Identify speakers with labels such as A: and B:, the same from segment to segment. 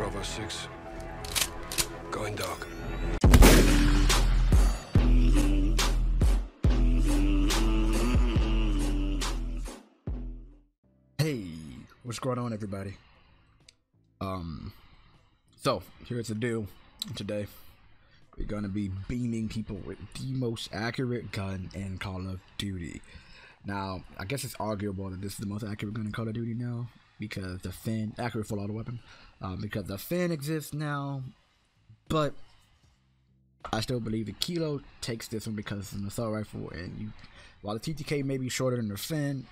A: Bravo 6. Going dark.
B: Hey, what's going on, everybody? So here's the deal. Today we're gonna be beaming people with the most accurate gun in Call of Duty. Now, I guess it's arguable that this is the most accurate gun in Call of Duty now because the Fin, accurate full auto weapon, because the Fin exists now. But I still believe the Kilo takes this one because it's an assault rifle, and while the TTK may be shorter than the Fin,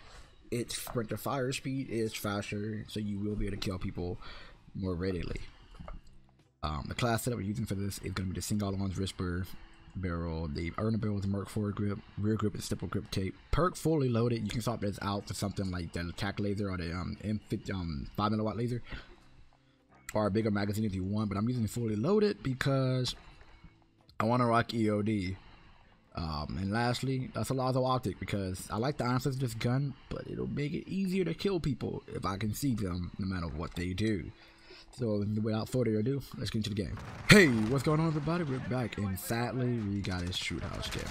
B: its sprint to fire speed is faster, so you will be able to kill people more readily. The class setup we're using for this is going to be the Single-Arms Whisper barrel. The Earner barrel is a Merc 4 grip. Rear grip is stipple grip tape. Perk fully loaded. You can swap this out for something like the attack laser or the M50 5mW laser, or a bigger magazine if you want. But I'm using fully loaded because I want to rock EOD. And lastly, that's a Lazo optic because I like the answer of this gun, but it'll make it easier to kill people if I can see them no matter what they do. So without further ado, let's get into the game. Hey, what's going on, everybody? We're back, and sadly we got a shoot house game.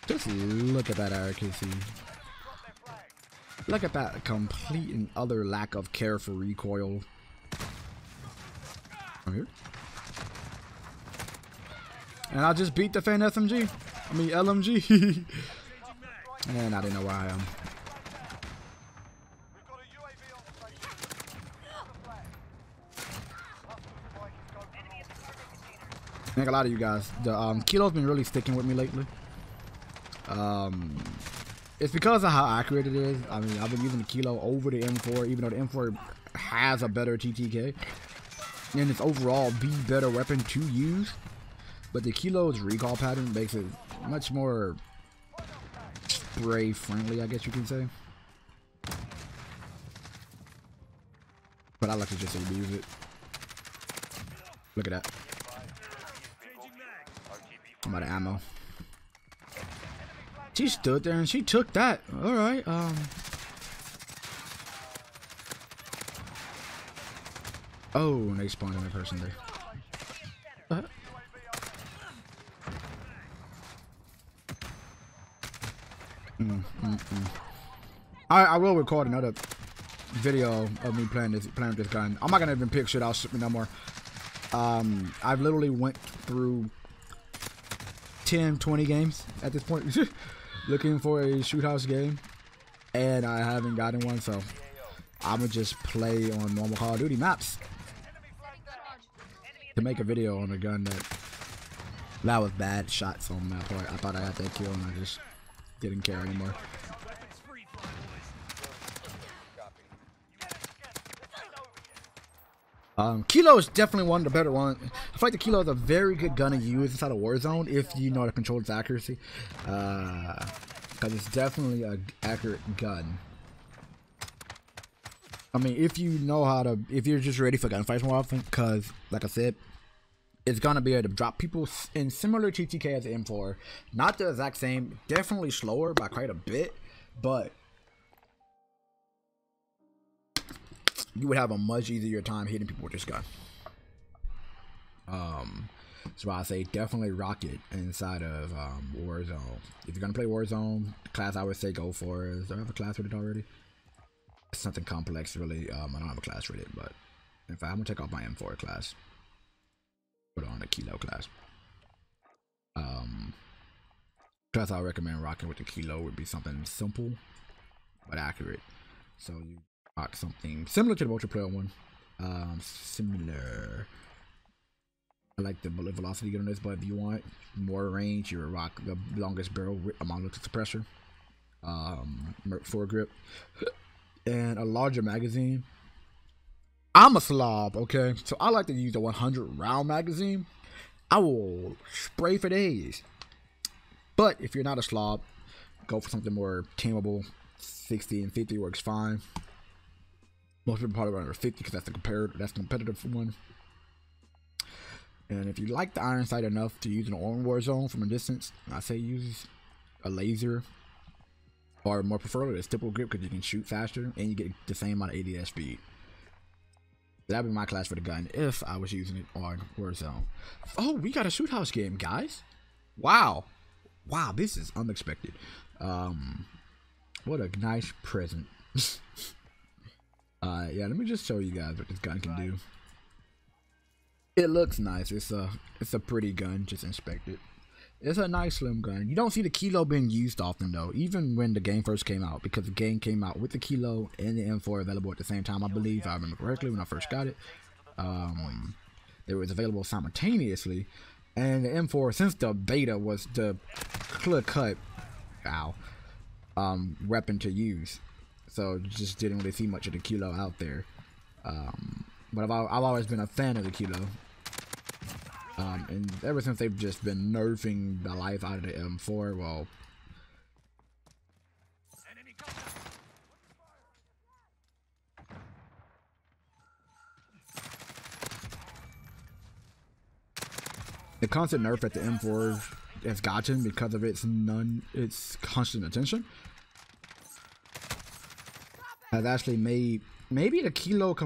B: Just look at that accuracy. Look at that complete and utter lack of care for recoil. I'm here. And I just beat the Fin SMG. I mean LMG. And I didn't know where I am. I think a lot of you guys, the Kilo's been really sticking with me lately. It's because of how accurate it is. I mean, I've been using the Kilo over the M4, even though the M4 has a better TTK, and it's overall the better weapon to use. But the Kilo's recall pattern makes it much more spray friendly, I guess you can say. But I like to just abuse it. Look at that. I'm out of ammo. She stood there and she took that. Alright, oh, and they spawned another person there. I will record another video of me playing with this gun. I'm not gonna even pick shit out no more. I've literally went through 10-20 games at this point looking for a shoot house game, and I haven't gotten one, so I'm gonna just play on normal Call of Duty maps to make a video on a gun that was bad shots on my part. I thought I had that kill and I just didn't care anymore. Kilo is definitely one of the better ones. I feel like the Kilo is a very good gun to use inside of Warzone if you know how to control its accuracy. Because it's definitely an accurate gun. I mean, if you know how to, if you're just ready for gunfights more often, because, like I said, it's gonna be able to drop people in similar TTK as the M4. Not the exact same, definitely slower by quite a bit, but you would have a much easier time hitting people with this gun. That's why I say definitely rock it inside of Warzone. If you're gonna play Warzone, the class I would say go for is, do I have a class with it already? Something complex, really. I don't have a class with it, but in fact, I'm gonna take off my M4 class. Put on a Kilo class. Class I recommend rocking with the Kilo would be something simple but accurate. So you rock something similar to the multiplayer one. Similar. I like the bullet velocity on this, but if you want more range, you would rock the longest barrel with a monolithic suppressor. Merc 4 grip. And a larger magazine. I'm a slob, okay? So I like to use a 100 round magazine. I will spray for days. But if you're not a slob, go for something more tameable. 60 and 50 works fine. Most people probably run over 50 because that's the competitive one. And if you like the iron sight enough to use an on Warzone from a distance, I say use a laser, or more preferably a stipple grip because you can shoot faster and you get the same amount of ADS speed. That'd be my class for the gun if I was using it on Warzone. Oh, we got a shoot house game, guys. Wow. Wow, this is unexpected. What a nice present. Yeah, let me just show you guys what this gun can do. It looks nice. It's a pretty gun. Just inspect it. It's a nice slim gun. You don't see the Kilo being used often though, even when the game first came out, because the game came out with the Kilo and the M4 available at the same time, I believe, if I remember correctly, when I first got it. They was available simultaneously, and the M4, since the beta, was the clear-cut weapon to use, so just didn't really see much of the Kilo out there. But I've always been a fan of the Kilo. And ever since they've just been nerfing the life out of the M4, well, the constant nerf at the M4 has gotten because of its constant attention has actually made maybe the Kilo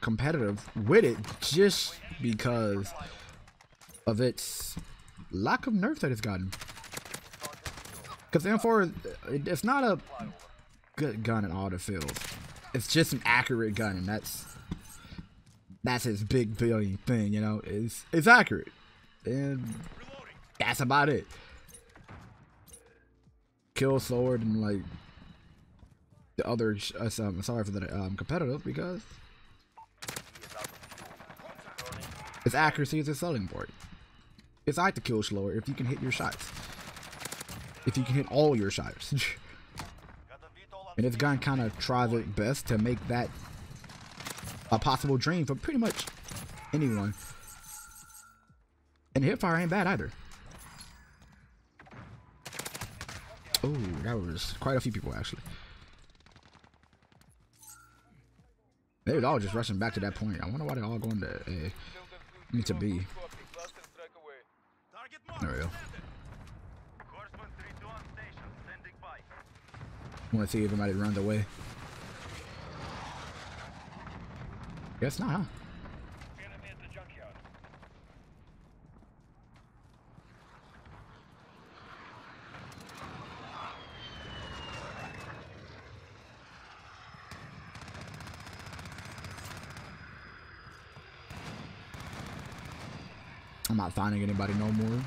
B: competitive with it, just because of its lack of nerf that it's gotten. Because the M4, it's not a good gun in all the fields. It's just an accurate gun, and that's its big billion thing, you know. It's accurate, and that's about it. Kill slower than like the other. I'm sorry for the competitive, because its accuracy is a selling point. It's like to kill slower if you can hit your shots. If you can hit all your shots. And this gun kind of tries its best to make that a possible dream for pretty much anyone. And hipfire ain't bad either. Oh, that was quite a few people actually. They was all just rushing back to that point. I wonder why they're all going to A. Need to B. There we go. Want to see if everybody runs away. Guess not, huh? I'm not finding anybody no more.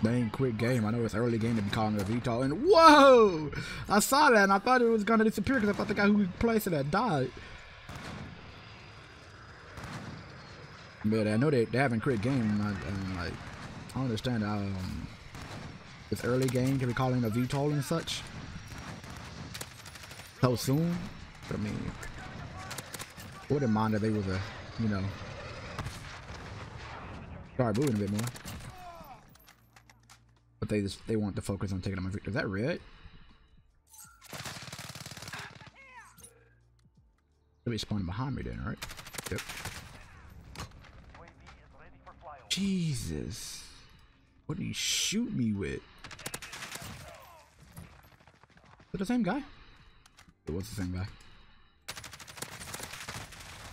B: They ain't quick game. I know it's early game to be calling it a VTOL. And whoa! I saw that and I thought it was gonna disappear because I thought the guy who placed it had died. But I know they having quick game. I don't understand it's early game to be calling a VTOL and such so soon. But I mean, I wouldn't mind if they was a, you know, start moving a bit more. But they want to focus on taking them. Is that red? They'll be spawning behind me then, right? Yep. Jesus. What did he shoot me with? Is it the same guy? It was the same guy.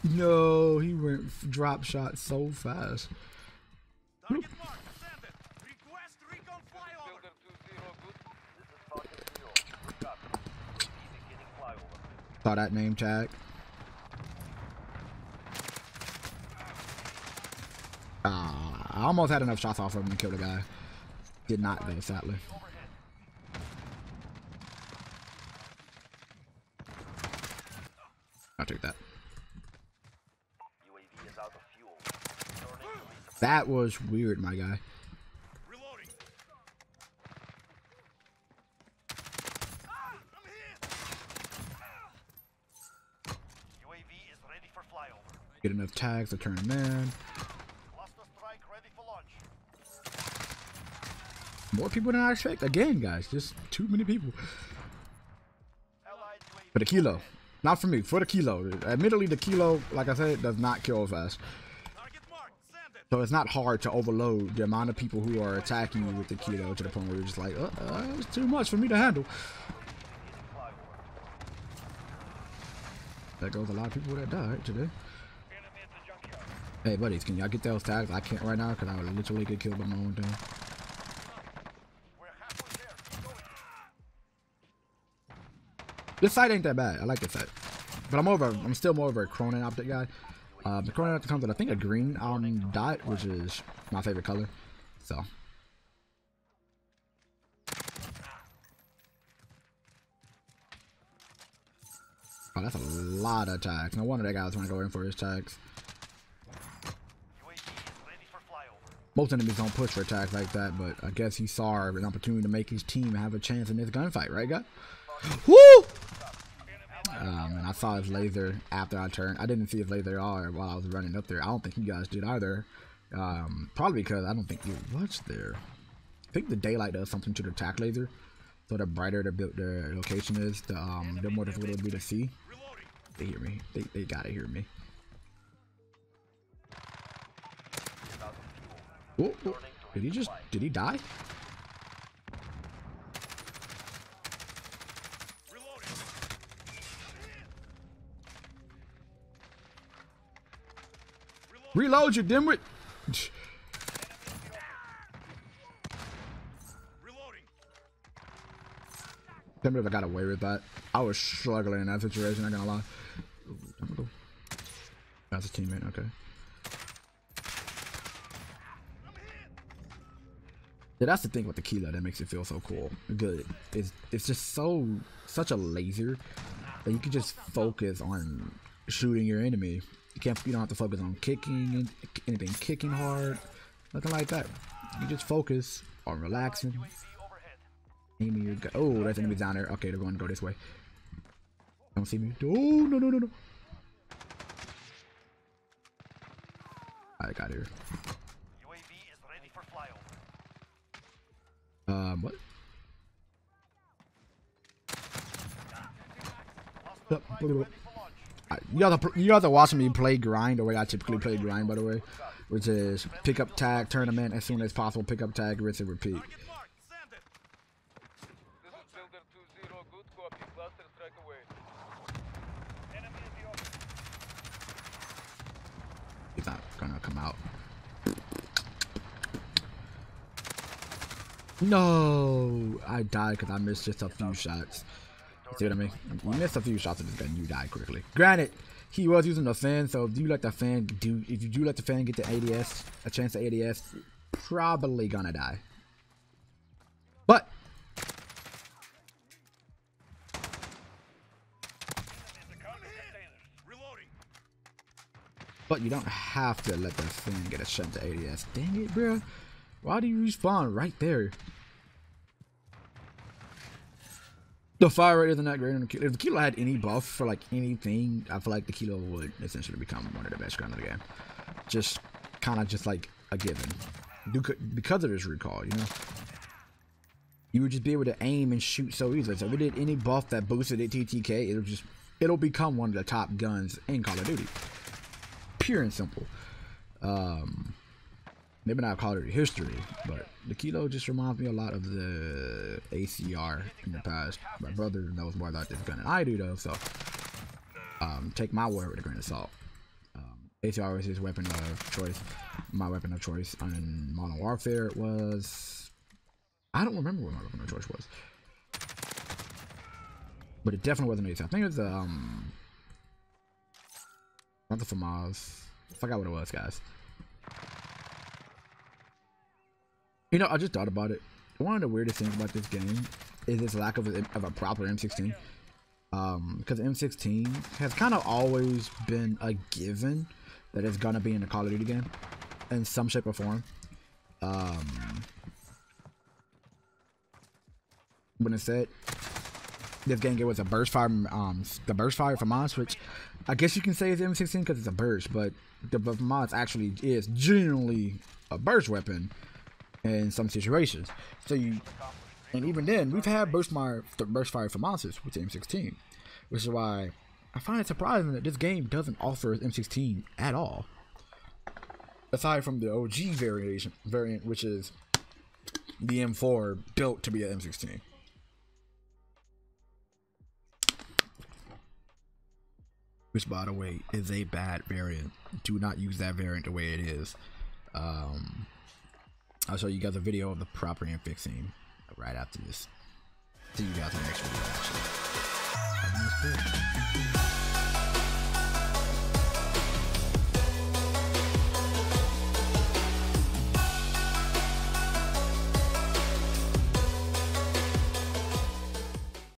B: No, he went drop shot so fast. Whoop. Saw that name tag. I almost had enough shots off of him to kill the guy. Did not though, sadly. I'll take that. That was weird, my guy. Get enough tags to turn them in. More people than I expect. Again, guys, just too many people. For the Kilo. Not for me, for the Kilo. Admittedly, the Kilo, like I said, does not kill fast. So it's not hard to overload the amount of people who are attacking you with the Kilo to the point where you're just like, it's too much for me to handle. There goes a lot of people that died today. Hey, buddies, can y'all get those tags? I can't right now because I would literally get killed by my own thing. This site ain't that bad. I like this site. But I'm still more of a Cronin optic guy. The Cronin optic comes with, I think, a green dot, which is my favorite color. So. Oh, that's a lot of tags. No wonder that guy was trying to go in for his tags. Most enemies don't push for attacks like that, but I guess he saw an opportunity to make his team have a chance in this gunfight, right, guy? Woo! And I saw his laser after I turned. I didn't see his laser at all while I was running up there. I don't think you guys did either. Probably because I don't think you watched there. I think the daylight does something to the attack laser. So the brighter the location is, the more difficult it'll be to see. They hear me. They gotta hear me. Whoa, whoa. Did he die? Reload, you dimwit! Can't believe I got away with that. I was struggling in that situation, not gonna lie. Ooh, that's a teammate, okay. Yeah, that's the thing with the Kilo that makes it feel so cool. Good. It's just such a laser that you can just focus on shooting your enemy. You don't have to focus on kicking anything kicking hard, nothing like that. You just focus on relaxing. Aiming your gun. Oh, that's enemies down there. Okay, they're going to go this way. Don't see me. Oh, no. I got here. What? You guys are watching me play grind the way I typically play grind, by the way, which is pick up tag, tournament as soon as possible, pick up tag, rinse and repeat. He's not gonna come out. No, I died because I missed just a few shots. See what I mean? You missed a few shots of this gun, you died quickly. Granted, he was using the fan, so if you let the fan get the ADS, a chance to ADS, probably gonna die. But you don't have to let the fan get a chance to ADS. Dang it, bro. Why do you respawn right there? The fire rate isn't that great on the Kilo. If the Kilo had any buff for like anything, I feel like the Kilo would essentially become one of the best guns of the game. Just kind of just like a given. Because of this recall, you know? You would just be able to aim and shoot so easily. So if it did any buff that boosted it TTK, it'll become one of the top guns in Call of Duty. Pure and simple. Maybe not Call of Duty history, but the Kilo just reminds me a lot of the ACR in the past. My brother knows more about this gun than I do, though, so take my word with a grain of salt. ACR was his weapon of choice. My weapon of choice on Modern Warfare was... I don't remember what my weapon of choice was. But it definitely wasn't ACR. I think it was something from Maz. I forgot what it was, guys. You know, I just thought about it. One of the weirdest things about this game is its lack of a proper M16. Because M16 has kind of always been a given that it's gonna be in a Call of Duty game in some shape or form. When it said this game was a burst fire, the burst fire for mods, which I guess you can say is M16 because it's a burst, but the mods actually is genuinely a burst weapon in some situations. So and even then, we've had burst fire for monsters with the M16, which is why I find it surprising that this game doesn't offer M16 at all, aside from the OG variant, which is the M4 built to be an M16. which by the way is a bad variant. Do not use that variant the way it is. I'll show you guys a video of the proper hand fixing right after this. See you guys in the next video, actually. Have a nice day.